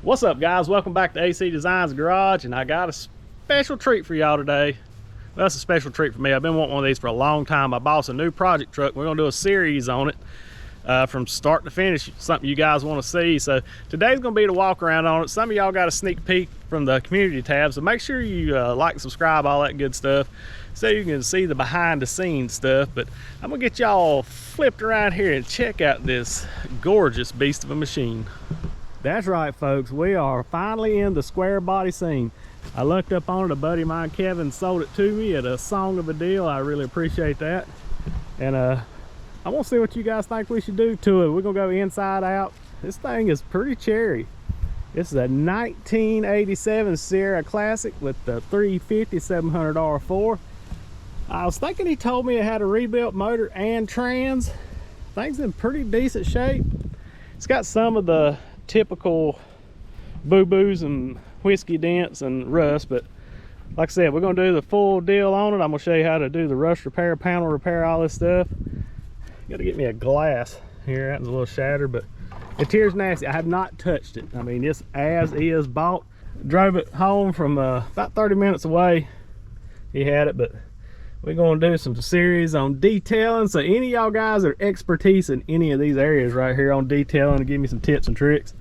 What's up, guys? Welcome back to AC Designs Garage, and I got a special treat for y'all today. Well, that's a special treat for me. I've been wanting one of these for a long time. I bought a new project truck. We're gonna do a series on it from start to finish, something you guys want to see. So today's gonna be the walk around on it. Some of y'all got a sneak peek from the community tab, so make sure you like, subscribe, all that good stuff, so you can see the behind the scenes stuff. But I'm gonna get y'all flipped around here and check out this gorgeous beast of a machine. That's right, folks, we are finally in the square body scene. I looked up on it. A buddy of mine, Kevin, sold it to me at a song of a deal. I really appreciate that. And I want to see what you guys think we should do to it. We're gonna go inside out. This thing is pretty cherry. This is a 1987 Sierra Classic with the 350 700 R4. I was thinking he told me it had a rebuilt motor and trans. Thing's in pretty decent shape. It's got some of the typical boo-boos and whiskey dents and rust, but like I said, we're gonna do the full deal on it. I'm gonna show you how to do the rust repair, panel repair, all this stuff. Gotta get me a glass here. That was a little shattered, but interior's nasty. I have not touched it. I mean, it's as is bought. Drove it home from about 30 minutes away. He had it, but we're gonna do some series on detailing. So any of y'all guys that are expertise in any of these areas right here on detailing, to give me some tips and tricks.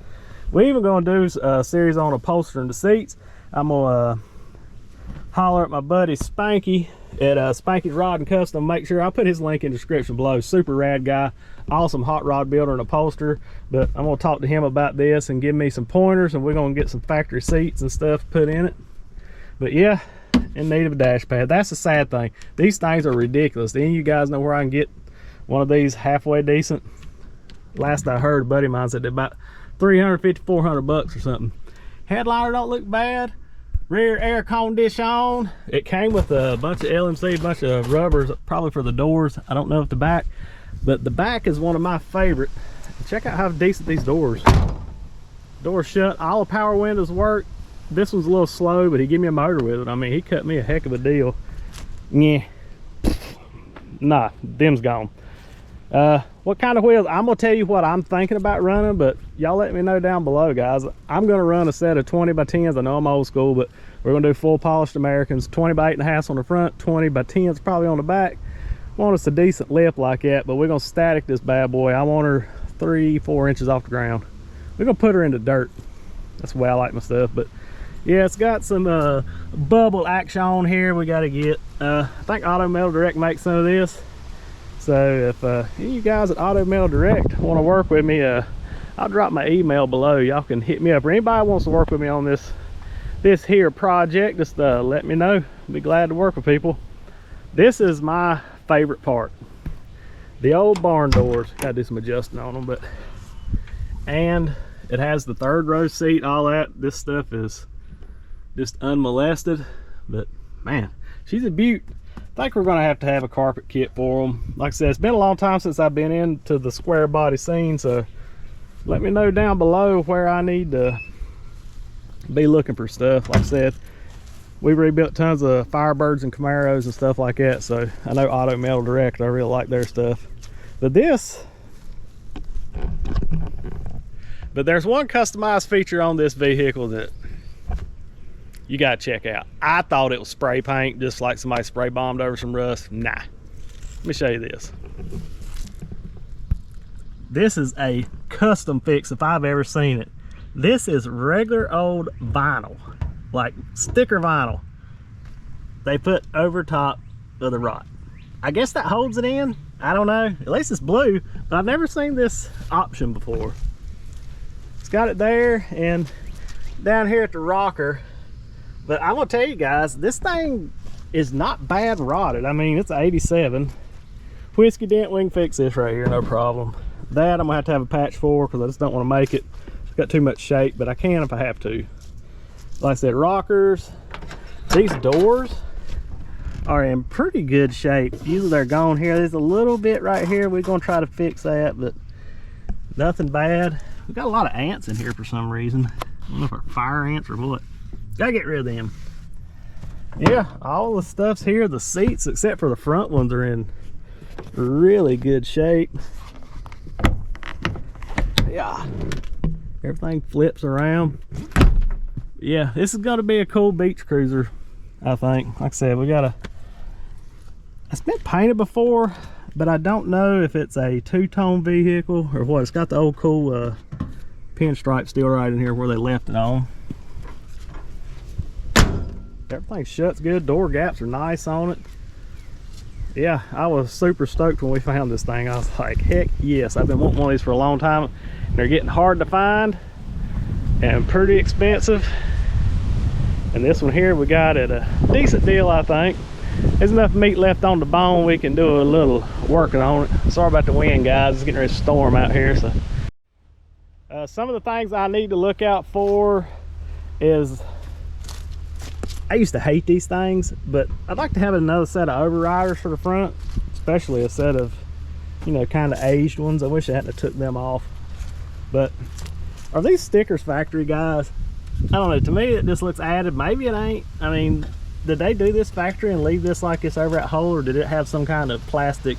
We're even gonna do a series on upholstering the seats. I'm gonna holler at my buddy Spanky at Spanky's Rod and Custom. Make sure I put his link in the description below. Super rad guy, awesome hot rod builder and upholsterer. But I'm gonna talk to him about this and give me some pointers, and we're gonna get some factory seats and stuff put in it. But yeah, in need of a dash pad. That's the sad thing. These things are ridiculous. Any of you guys know where I can get one of these halfway decent? Last I heard, a buddy of mine said they're about 350, 400 bucks or something. Headliner don't look bad. Rear air condition on. It came with a bunch of LMC, a bunch of rubbers, probably for the doors. I don't know if the back, but the back is one of my favorite. Check out how decent these doors. Doors shut, all the power windows work. This one's a little slow, but he gave me a motor with it. I mean, he cut me a heck of a deal. Yeah, nah, them's gone. What kind of wheels? I'm gonna tell you what I'm thinking about running, but y'all let me know down below, guys. I'm gonna run a set of 20 by 10s. I know I'm old school, but we're gonna do full polished Americans. 20 by 8.5 on the front, 20 by 10s probably on the back. Want us a decent lip like that, but we're gonna static this bad boy. I want her 3-4 inches off the ground. We're gonna put her in the dirt. That's the way I like my stuff. But yeah, it's got some bubble action on here we got to get. I think Auto Metal Direct makes some of this. So if any of you guys at Auto Metal Direct want to work with me, I'll drop my email below. Y'all can hit me up, or anybody wants to work with me on this here project, just let me know. I'll be glad to work with people. This is my favorite part. The old barn doors. Gotta do some adjusting on them, but and it has the third row seat, all that. This stuff is just unmolested, but man, she's a beaut. I think we're gonna have to have a carpet kit for them. Like I said, it's been a long time since I've been into the square body scene, so let me know down below where I need to be looking for stuff. Like I said, we rebuilt tons of Firebirds and Camaros and stuff like that, so I know Auto Metal Direct, I really like their stuff. But there's one customized feature on this vehicle that you gotta check out. I thought it was spray paint, just like somebody spray bombed over some rust. Nah, let me show you this. This is a custom fix if I've ever seen it. This is regular old vinyl, like sticker vinyl. They put over top of the rot. I guess that holds it in. I don't know. At least it's blue, but I've never seen this option before. It's got it there and down here at the rocker. But I'm gonna tell you guys, this thing is not bad rotted. I mean, it's an 87. Whiskey dent, we can fix this right here, no problem. That I'm gonna have to have a patch for, because I just don't want to make it. It's got too much shape, but I can if I have to. Like I said, rockers. These doors are in pretty good shape. Usually they're gone here. There's a little bit right here. We're gonna try to fix that, but nothing bad. We've got a lot of ants in here for some reason. I don't know if they're fire ants or what. Gotta get rid of them. Yeah, all the stuff's here. The seats, except for the front ones, are in really good shape. Yeah, Everything flips around. Yeah, this is gonna be a cool beach cruiser, I think. Like I said, it's been painted before, but I don't know if it's a two-tone vehicle or what. It's got the old cool pinstripe still right in here where they left it on. Everything shuts good. Door gaps are nice on it. Yeah, I was super stoked when we found this thing. I was like, heck yes, I've been wanting one of these for a long time. They're getting hard to find and pretty expensive. And this one here we got at a decent deal, I think. There's enough meat left on the bone, we can do a little working on it. Sorry about the wind, guys. It's getting ready to storm out here. So some of the things I need to look out for is, I used to hate these things, but I'd like to have another set of overriders for the front, especially a set of, you know, kind of aged ones. I wish I hadn't took them off. But are these stickers factory, guys? I don't know, to me it just looks added. Maybe it ain't. I mean, did they do this factory and leave this like it's over at Whole, or did it have some kind of plastic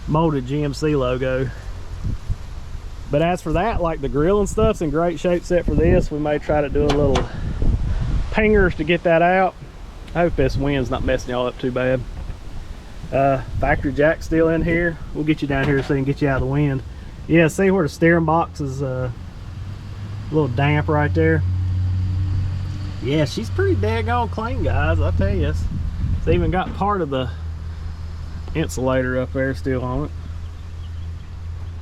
molded GMC logo? But as for that, like the grill and stuff's in great shape set for this. We may try to do a little pingers to get that out. I hope this wind's not messing y'all up too bad. Factory jack still in here. We'll get you down here so we can get you out of the wind. Yeah, see where the steering box is a little damp right there? Yeah, she's pretty daggone clean, guys, I tell you. It's even got part of the insulator up there still on it.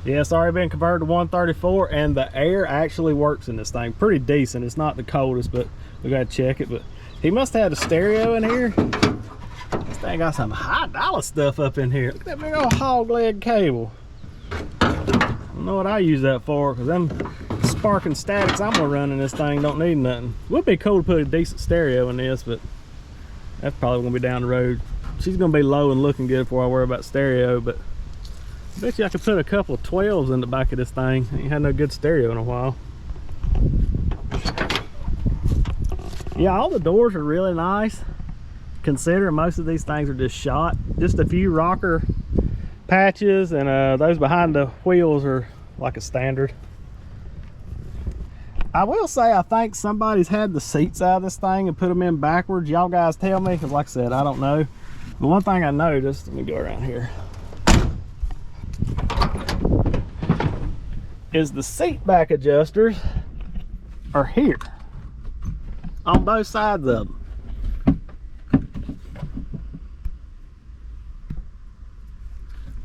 Yeah, it's already been converted to 134, and the air actually works in this thing pretty decent. It's not the coldest, but we gotta check it. But he must have had a stereo in here. This thing got some high dollar stuff up in here. Look at that big old hog leg cable. I don't know what I use that for, because them sparking statics I'm gonna run in this thing don't need nothing. Would be cool to put a decent stereo in this, but that's probably gonna be down the road. She's gonna be low and looking good before I worry about stereo, but I bet you I could put a couple of 12s in the back of this thing. I ain't had no good stereo in a while. Yeah, all the doors are really nice, considering most of these things are just shot. Just a few rocker patches, and those behind the wheels are like a standard. I will say, I think somebody's had the seats out of this thing and put them in backwards. Y'all guys tell me, because like I said, I don't know. But one thing I noticed, let me go around here, is the seat back adjusters are here on both sides of them.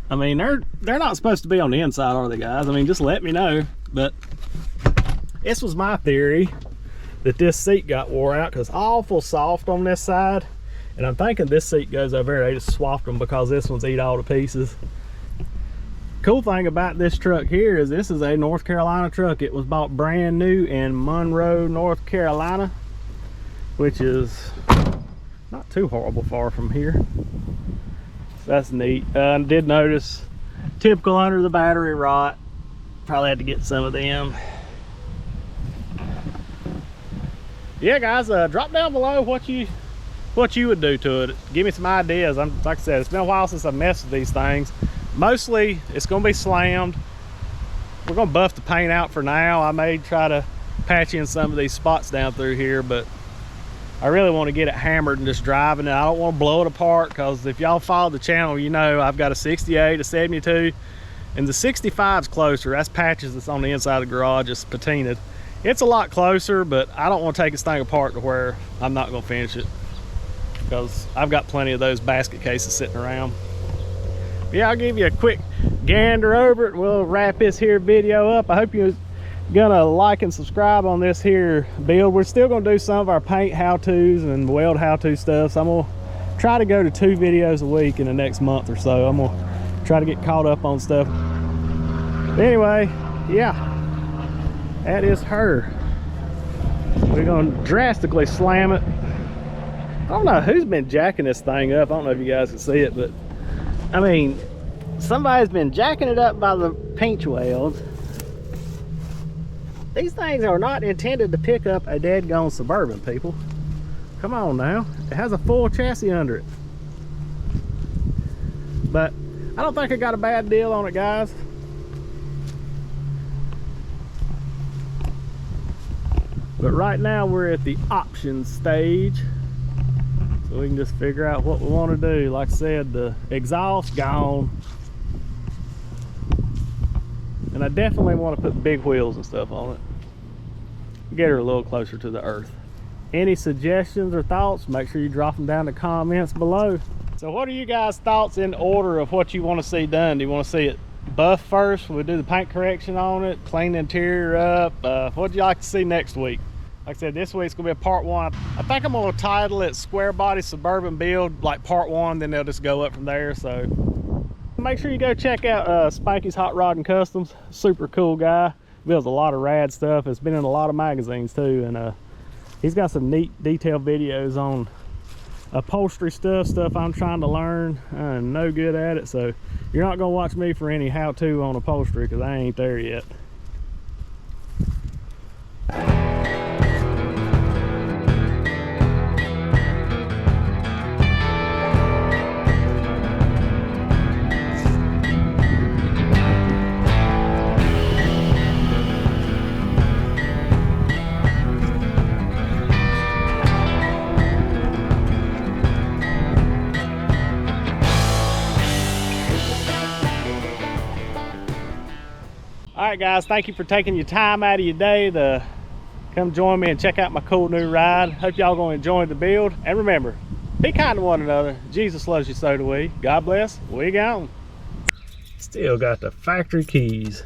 I mean, they're not supposed to be on the inside, are they, guys? I mean, just let me know. But this was my theory, that this seat got wore out because awful soft on this side, and I'm thinking this seat goes over there. They just swapped them because this one's eat all to pieces. Cool thing about this truck here is this is a North Carolina truck. It was bought brand new in Monroe, North Carolina, which is not too horrible far from here. So that's neat. I did notice typical under the battery rot. Probably had to get some of them. Yeah, guys, drop down below what you would do to it. Give me some ideas. Like I said, it's been a while since I've messed with these things. Mostly it's gonna be slammed. We're gonna buff the paint out for now. I may try to patch in some of these spots down through here, but I really want to get it hammered and just driving it. I don't want to blow it apart, because if y'all follow the channel, you know I've got a 68, a 72, and the 65's closer. That's patches that's on the inside of the garage. It's patinaed. It's a lot closer, but I don't want to take this thing apart to where I'm not gonna finish it, because I've got plenty of those basket cases sitting around. Yeah, I'll give you a quick gander over it. We'll wrap this here video up. I hope you're gonna like and subscribe on this here build. We're still gonna do some of our paint how-tos and weld how-to stuff, so I'm gonna try to go to 2 videos a week in the next month or so. I'm gonna try to get caught up on stuff. But anyway, yeah, that is her. We're gonna drastically slam it. I don't know who's been jacking this thing up. I don't know if you guys can see it, but I mean, somebody's been jacking it up by the pinch welds. These things are not intended to pick up a dead-gone Suburban, people. Come on now. It has a full chassis under it. But I don't think I got a bad deal on it, guys. But right now we're at the options stage, so we can just figure out what we want to do. Like I said, the exhaust gone, and I definitely want to put big wheels and stuff on it, get her a little closer to the earth. Any suggestions or thoughts, make sure you drop them down in the comments below. So what are you guys' thoughts in order of what you want to see done? Do you want to see it buff first? We'll do the paint correction on it, clean the interior up. What would you like to see next week? Like I said, this week's gonna be a part one. I think I'm gonna title it SquareBody Surburban build, like part one, then they'll just go up from there. So make sure you go check out Spanky's Hot Rod and Customs. Super cool guy, builds a lot of rad stuff. It's been in a lot of magazines too, and he's got some neat detailed videos on upholstery stuff I'm trying to learn. I'm no good at it, so you're not gonna watch me for any how-to on upholstery, because I ain't there yet. All right, guys, thank you for taking your time out of your day to come join me and check out my cool new ride. Hope y'all gonna enjoy the build. And remember, be kind to one another. Jesus loves you, so do we. God bless. We gone. Still got the factory keys.